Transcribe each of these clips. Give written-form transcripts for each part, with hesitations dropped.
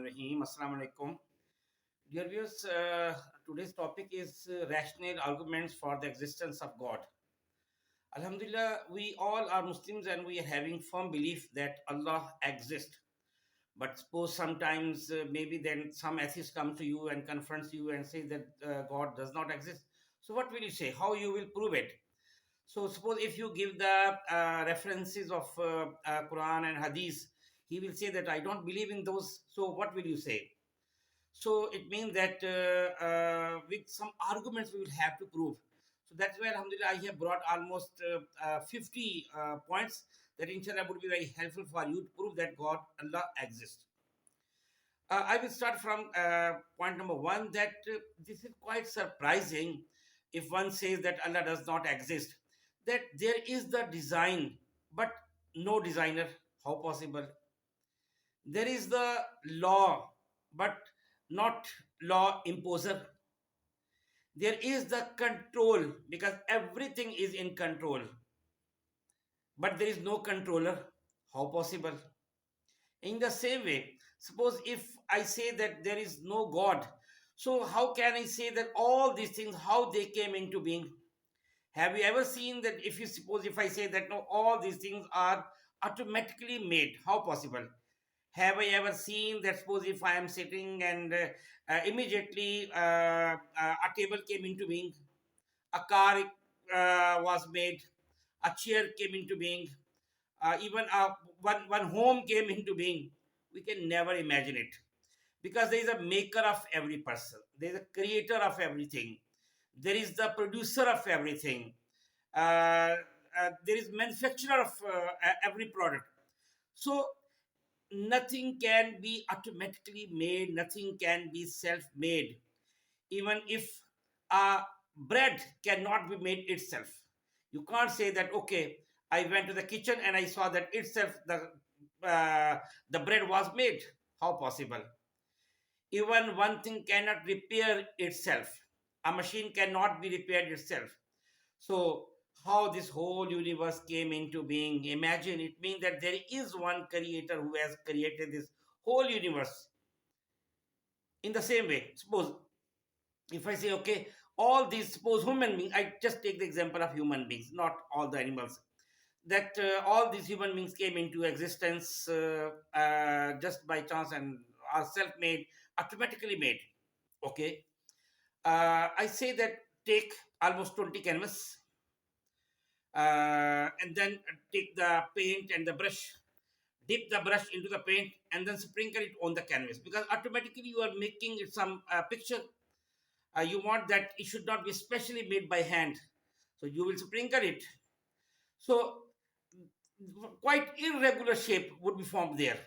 Bismillahirrahmanirrahim. Assalamu alaikum. Dear viewers, today's topic is rational arguments for the existence of God. Alhamdulillah, we all are Muslims and we are having firm belief that Allah exists. But suppose sometimes maybe then some atheist comes to you and confronts you and says that God does not exist. So what will you say? How you will prove it? So suppose if you give the references of Quran and Hadith, he will say that I don't believe in those. So what will you say? So it means that with some arguments we will have to prove. So that's why Alhamdulillah I have brought almost 50 points that inshallah would be very helpful for you to prove that God, Allah exists. I will start from point number one that this is quite surprising if one says that Allah does not exist, that there is the design but no designer. How possible? There is the law but not law imposer. There is the control because everything is in control, but there is no controller. How possible? In the same way, suppose if I say that there is no God, so how can I say that all these things, how they came into being? Have you ever seen that if you suppose if I say that no, all these things are automatically made? How possible? Have I ever seen that suppose if I am sitting and immediately a table came into being, a car was made, a chair came into being, even one home came into being? We can never imagine it because there is a maker of every person, there is a creator of everything, there is the producer of everything, there is manufacturer of every product. So nothing can be automatically made, nothing can be self-made. Even if bread cannot be made itself, you can't say that okay, I went to the kitchen and I saw that itself the bread was made. How possible? Even one thing cannot repair itself, a machine cannot be repaired itself. So how this whole universe came into being? Imagine, it means that there is one creator who has created this whole universe. In the same way, suppose if I say okay, all these, suppose human beings, I just take the example of human beings, not all the animals, that all these human beings came into existence just by chance and are self-made, automatically made. Okay, I say that take almost 20 canvas, and then take the paint and the brush, dip the brush into the paint and then sprinkle it on the canvas, because automatically you are making some picture. You want that it should not be specially made by hand, so you will sprinkle it. So quite irregular shape would be formed there.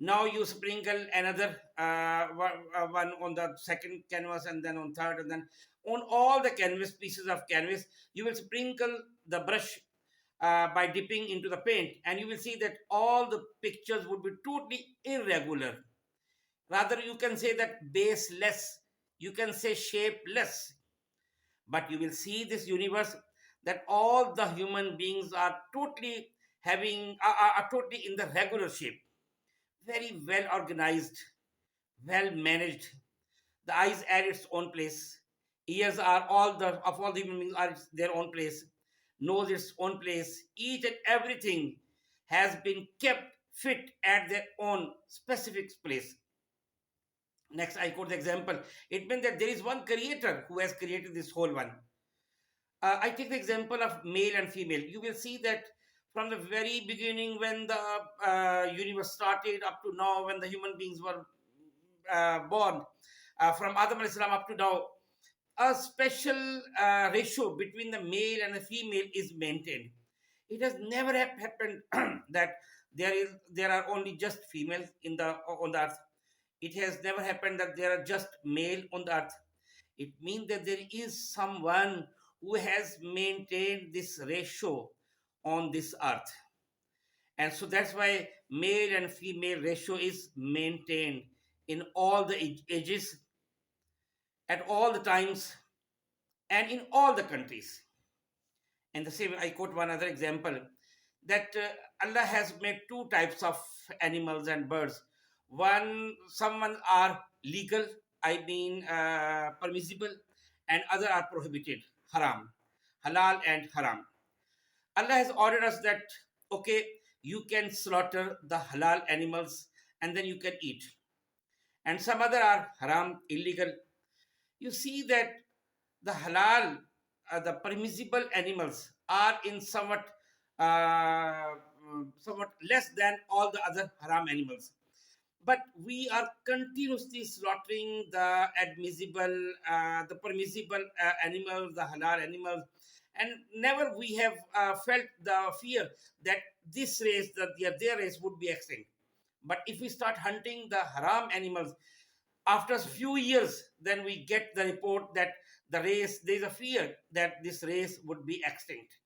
Now you sprinkle another one on the second canvas and then on third, and then on all the canvas, pieces of canvas, you will sprinkle the brush by dipping into the paint, and you will see that all the pictures would be totally irregular. Rather, you can say that baseless, you can say shapeless. But you will see this universe that all the human beings are totally are totally in the regular shape, very well organized, well managed. The eyes are its own place, ears are all the human beings are their own place, nose its own place. Each and everything has been kept fit at their own specific place. Next, I quote the example. It means that there is one creator who has created this whole one. I take the example of male and female. You will see that from the very beginning, when the universe started, up to now, when the human beings were born, from Adam alayhi salam up to now, a special ratio between the male and the female is maintained. It has never happened that there are only just females in the on the earth. It has never happened that there are just male on the earth. It means that there is someone who has maintained this ratio on this earth. And so that's why male and female ratio is maintained in all the ages, at all the times, and in all the countries. And the same, I quote one other example that Allah has made two types of animals and birds. Someone are legal, I mean permissible, and other are prohibited, haram, halal and haram. Allah has ordered us that, okay, you can slaughter the halal animals and then you can eat, and some other are haram, illegal. You see that the halal, the permissible animals are in somewhat less than all the other haram animals. But we are continuously slaughtering the permissible animals, the halal animals, and never we have felt the fear that this race, that their race would be extinct. But if we start hunting the haram animals, after a few years, then we get the report that there is a fear that this race would be extinct.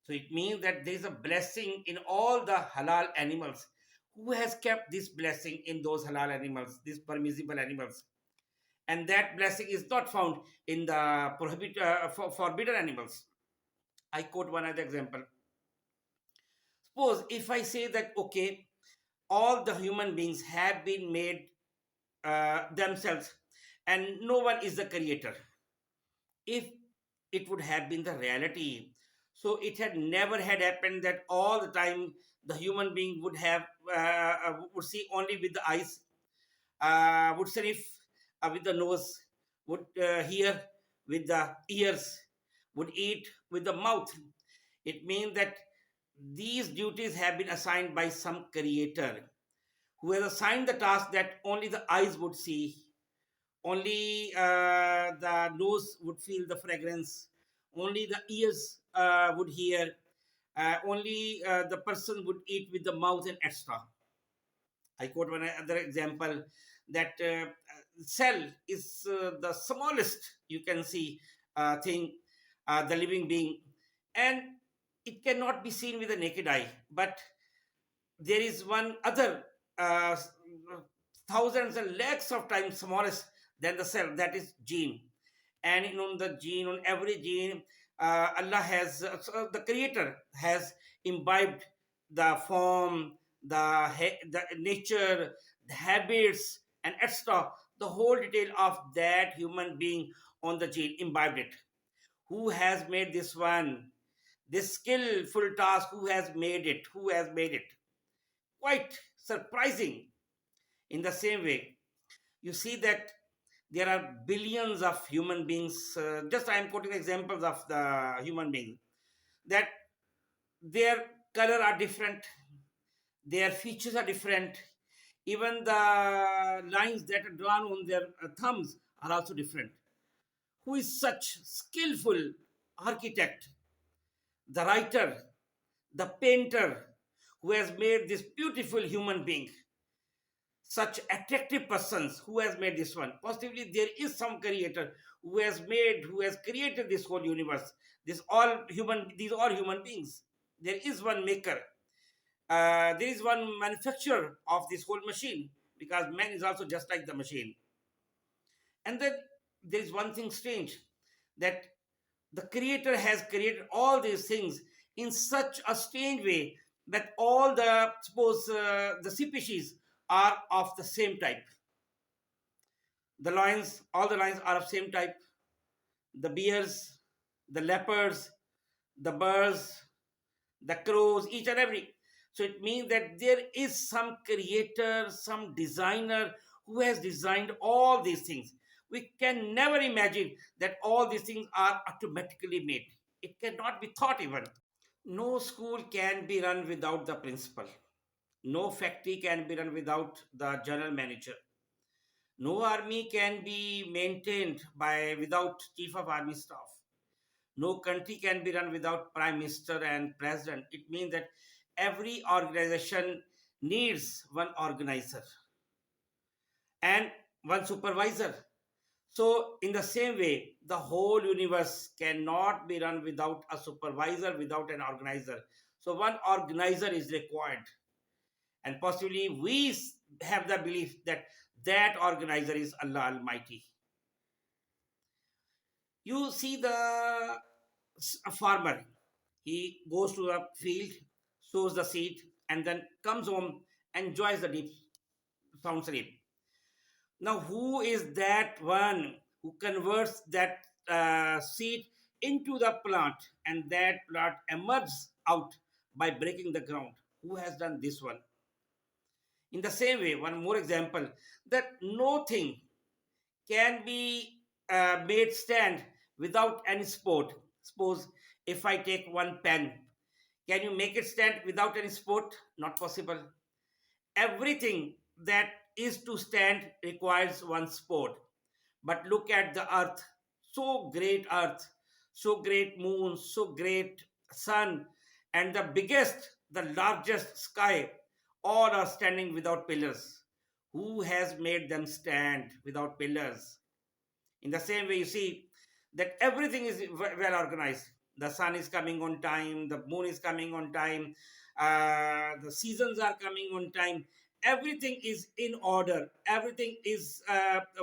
So it means that there is a blessing in all the halal animals. Who has kept this blessing in those halal animals, these permissible animals? And that blessing is not found in the forbidden animals. I quote one other example. Suppose if I say that, okay, all the human beings have been made themselves and no one is the creator. If it would have been the reality, so it had never had happened that all the time the human being would see only with the eyes, would sniff with the nose, would hear with the ears, would eat with the mouth. It means that these duties have been assigned by some creator who has assigned the task that only the eyes would see, only the nose would feel the fragrance, only the ears would hear, only the person would eat with the mouth and extra. I quote one other example that cell is the smallest you can see thing, the living being, and it cannot be seen with the naked eye. But there is one other uh, thousands and lakhs of times smallest than the cell, that is gene. And on the gene, on every gene, Allah has the creator has imbibed the form, the nature, the habits, and etc., the whole detail of that human being on the gene, imbibed it. Who has made this one, this skillful task? Who has made it? Quite surprising. In the same way, you see that there are billions of human beings. Just I am quoting examples of the human being, that their color are different, their features are different, even the lines that are drawn on their thumbs are also different. Who is such skillful architect, the writer, the painter, who has made this beautiful human being, such attractive persons? Who has made this one? Possibly there is some creator who has created this whole universe. These all human beings. There is one maker. There is one manufacturer of this whole machine, because man is also just like the machine. And then there is one thing strange, that the creator has created all these things in such a strange way that all the suppose the species are of the same type. The lions, all the lions are of same type. The bears, the leopards, the birds, the crows, each and every. So it means that there is some creator, some designer who has designed all these things. We can never imagine that all these things are automatically made. It cannot be thought even. No school can be run without the principal. No factory can be run without the general manager. No army can be maintained by without chief of army staff. No country can be run without prime minister and president. It means that every organization needs one organizer and one supervisor. So, in the same way, the whole universe cannot be run without a supervisor, without an organizer. So, one organizer is required, and possibly we have the belief that that organizer is Allah Almighty. You see a farmer. He goes to the field, sows the seed, and then comes home, enjoys the deep. sound sleep. Now, who is that one who converts that seed into the plant, and that plant emerges out by breaking the ground? Who has done this one? In the same way, one more example, that no thing can be made stand without any support. Suppose if I take one pen, can you make it stand without any support? Not possible. Everything that is to stand requires one support. But look at the earth, so great earth, so great moon, so great sun, and the biggest, the largest sky, all are standing without pillars. Who has made them stand without pillars? In the same way, you see that everything is well organized. The sun is coming on time, the moon is coming on time, the seasons are coming on time. Everything is in order, everything is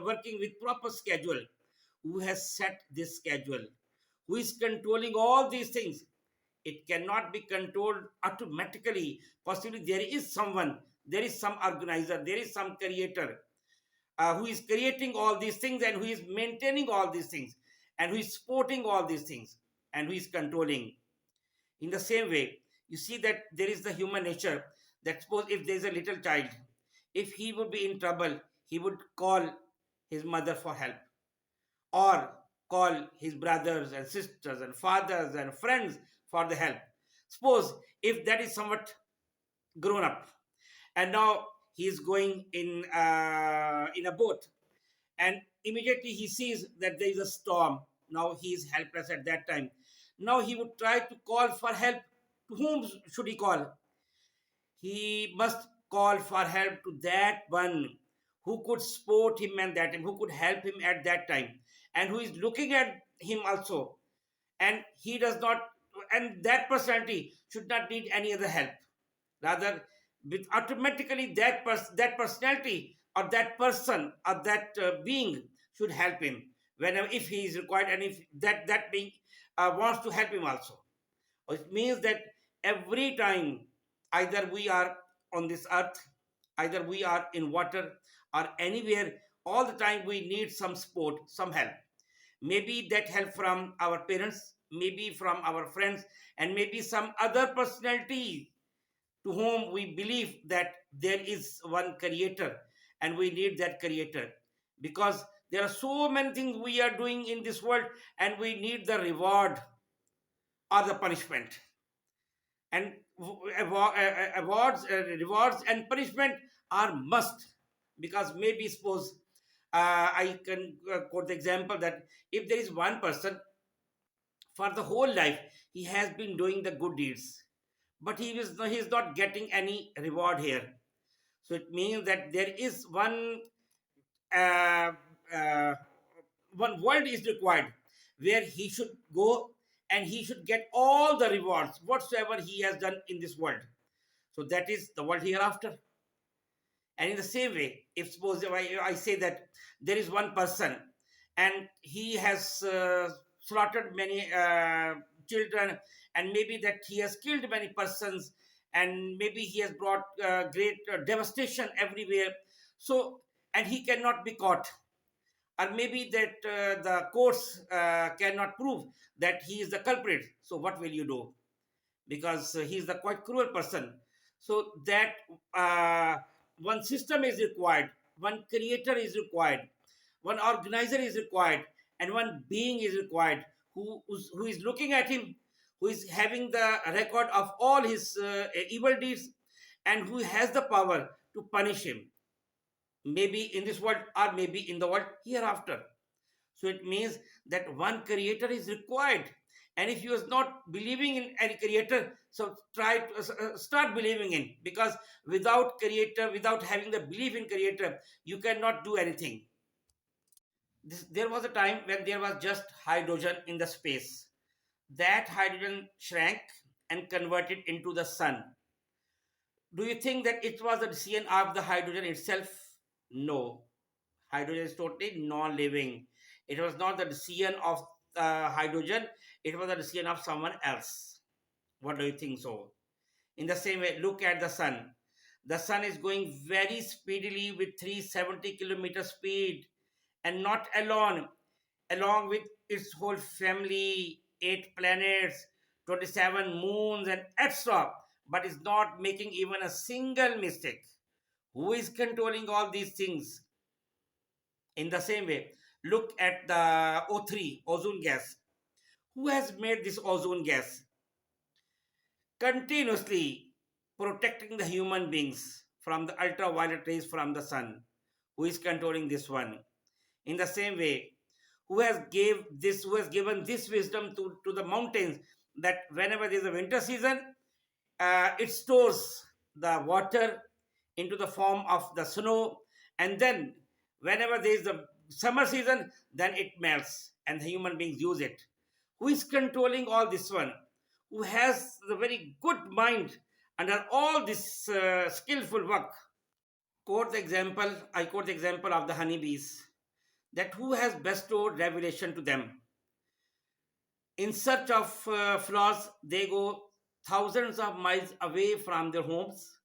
working with proper schedule. Who has set this schedule? Who is controlling all these things? It cannot be controlled automatically. Possibly there is someone, there is some organizer, there is some creator who is creating all these things, and who is maintaining all these things, and who is supporting all these things, and who is controlling. In the same way, you see that there is the human nature, that suppose if there is a little child, if he would be in trouble, he would call his mother for help, or call his brothers and sisters and fathers and friends for the help. Suppose if that is somewhat grown up, and now he is going in a boat, and immediately he sees that there is a storm. Now he is helpless at that time. Now he would try to call for help. To whom should he call? He must call for help to that one who could support him and that time, who could help him at that time, and who is looking at him also. And he does not, and that personality should not need any other help. Rather, with automatically that personality or that person or that being should help him whenever, if he is required, and if that being wants to help him also. It means that every time, either we are on this earth, either we are in water, or anywhere, all the time we need some support, some help. Maybe that help from our parents, maybe from our friends, and maybe some other personality to whom we believe that there is one creator, and we need that creator, because there are so many things we are doing in this world, and we need the reward or the punishment. And rewards and punishment are must, because maybe suppose I can quote the example that if there is one person, for the whole life he has been doing the good deeds, but he is not getting any reward here. So it means that there is uh, uh, one world is required, where he should go, and he should get all the rewards whatsoever he has done in this world. So that is the world hereafter. And in the same way, if suppose if I say that there is one person, and he has slaughtered many children, and maybe that he has killed many persons, and maybe he has brought great devastation everywhere. So, and he cannot be caught, or maybe that the courts cannot prove that he is the culprit. So what will you do? Because he is the quite cruel person. So that uh, one system is required, one creator is required, one organizer is required, and one being is required, who is looking at him, who is having the record of all his evil deeds, and who has the power to punish him, maybe in this world or maybe in the world hereafter. So it means that one creator is required. And if you are not believing in any creator, so try to start believing in, because without creator, without having the belief in creator, you cannot do anything. There was a time when there was just hydrogen in the space. That hydrogen shrank and converted into the sun. Do you think that it was a decision of the hydrogen itself? No. Hydrogen is totally non-living. It was not the decision of hydrogen, it was the decision of someone else. What do you think so? In the same way, look at the sun. The sun is going very speedily with 370-kilometer speed, and not alone, along with its whole family, 8 planets, 27 moons, and etc. But is not making even a single mistake. Who is controlling all these things? In the same way, look at the O3, ozone gas. Who has made this ozone gas? Continuously protecting the human beings from the ultraviolet rays from the sun. Who is controlling this one? In the same way, who has given this wisdom to the mountains, that whenever there is a winter season, it stores the water into the form of the snow, and then whenever there is the summer season, then it melts and the human beings use it. Who is controlling all this one? Who has the very good mind under all this skillful work? I quote the example of the honeybees, that who has bestowed revelation to them. In search of flowers, they go thousands of miles away from their homes,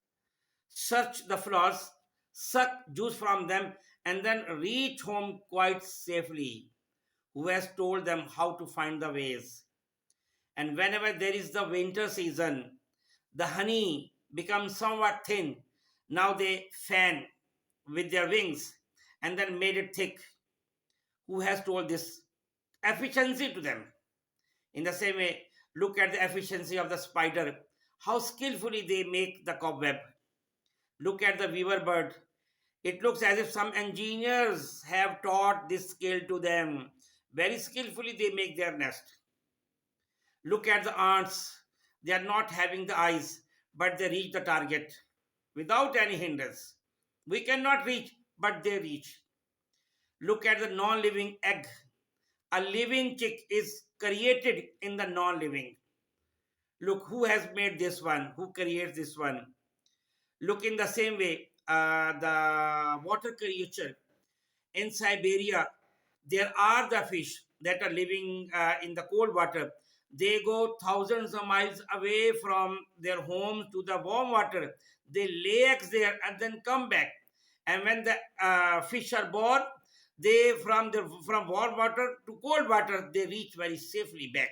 search the flowers, suck juice from them, and then reach home quite safely. Who has told them how to find the ways? And whenever there is the winter season, the honey becomes somewhat thin. Now they fan with their wings and then made it thick. Who has told this efficiency to them? In the same way, look at the efficiency of the spider, how skillfully they make the cobweb. Look at the weaver bird. It looks as if some engineers have taught this skill to them. Very skillfully they make their nest. Look at the ants. They are not having the eyes, but they reach the target without any hindrance. We cannot reach, but they reach. Look at the non living egg. A living chick is created in the non living. Look who has made this one, who creates this one. Look in the same way, the water creature in Siberia, there are the fish that are living in the cold water. They go thousands of miles away from their home to the warm water. They lay eggs there and then come back. And when the fish are born, they from warm water to cold water, they reach very safely back.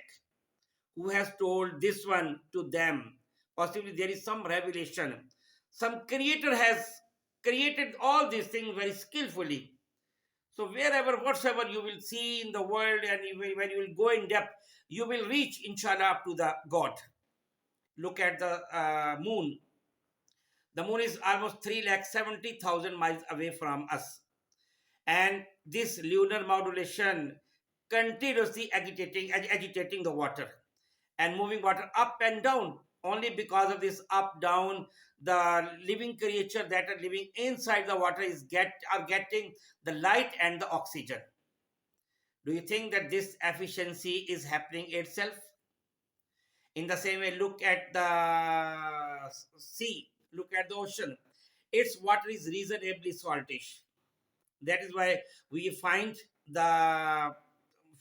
Who has told this one to them? Possibly there is some revelation. Some creator has created all these things very skillfully. So wherever, whatsoever you will see in the world, and when you will go in depth, you will reach, inshallah, up to the God. Look at the moon. The moon is almost 370,000 miles away from us. And this lunar modulation continuously agitating the water and moving water up and down. Only because of this up down, the living creature that are living inside the water are getting the light and the oxygen. Do you think that this efficiency is happening itself? In the same way, look at the sea, look at the ocean. Its water is reasonably saltish. That is why we find the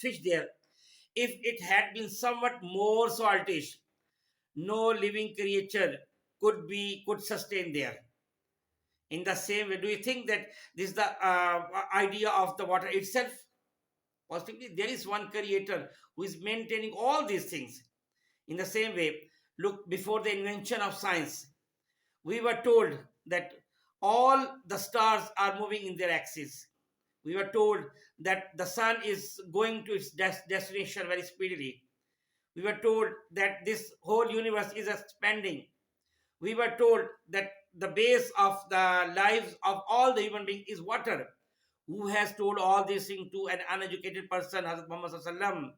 fish there. If it had been somewhat more saltish, no living creature could sustain there. In the same way, do you think that this is the idea of the water itself? Possibly there is one creator who is maintaining all these things. In the same way, look, before the invention of science, we were told that all the stars are moving in their axis. We were told that the sun is going to its destination very speedily. We were told that this whole universe is expanding. We were told that the base of the lives of all the human beings is water. Who has told all these things to an uneducated person, Hazrat Muhammad Sallallahu Alaihi Wasallam?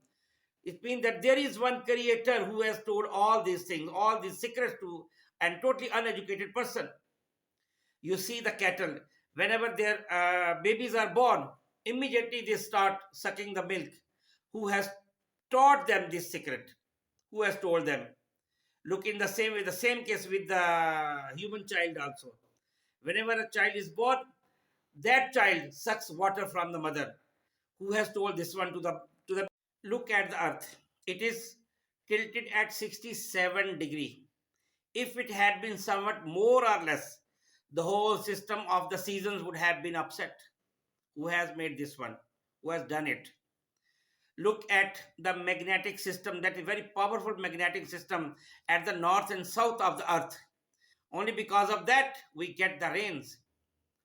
It means that there is one creator who has told all these things, all these secrets to an totally uneducated person. You see the cattle, whenever their babies are born, immediately they start sucking the milk. Who has taught them this secret? Who has told them? Look, in the same way, the same case with the human child also. Whenever a child is born, that child sucks water from the mother. Who has told this one to the look at the earth? It is tilted at 67 degree. If it had been somewhat more or less, the whole system of the seasons would have been upset. Who has made this one? Who has done it? Look at the magnetic system, that is very powerful magnetic system at the north and south of the earth. Only because of that we get the rains.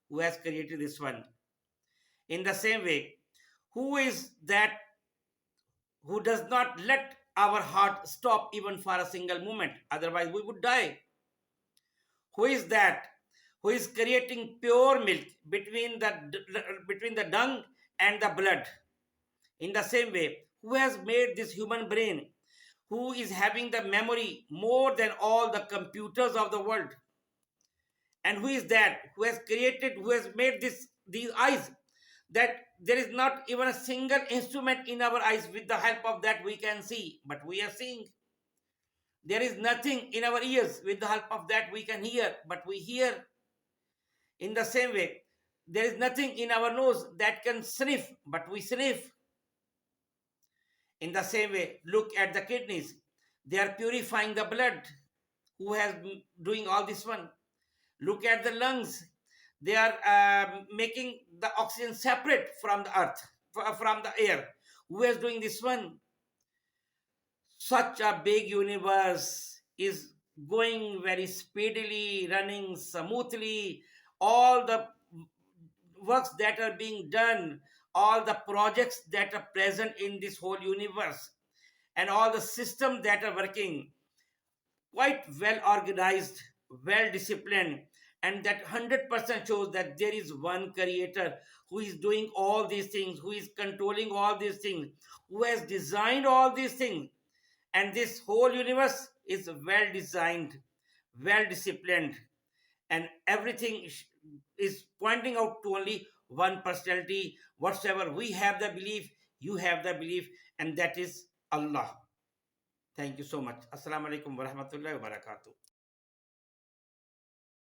Who has created this one? In the same way, who is that who does not let our heart stop even for a single moment? Otherwise, we would die. Who is that who is creating pure milk between the dung and the blood? In the same way, who has made this human brain? Who is having the memory more than all the computers of the world? And who is that who has created, who has made these eyes, that there is not even a single instrument in our eyes with the help of that we can see, but we are seeing. There is nothing in our ears with the help of that we can hear, but we hear. In the same way, there is nothing in our nose that can sniff, but we sniff. In the same way, look at the kidneys. They are purifying the blood. Who has been doing all this one? Look at the lungs. They are making the oxygen separate from the earth, from the air. Who is doing this one? Such a big universe is going very speedily, running smoothly. All the works that are being done, all the projects that are present in this whole universe, and all the systems that are working quite well organized, well disciplined, and that 100% shows that there is one creator who is doing all these things, who is controlling all these things, who has designed all these things. And this whole universe is well designed, well disciplined, and everything is pointing out to only one personality. Whatsoever we have the belief, you have the belief, and that is Allah. Thank you so much. Assalamu alaikum wa rahmatullahi wa barakatuh.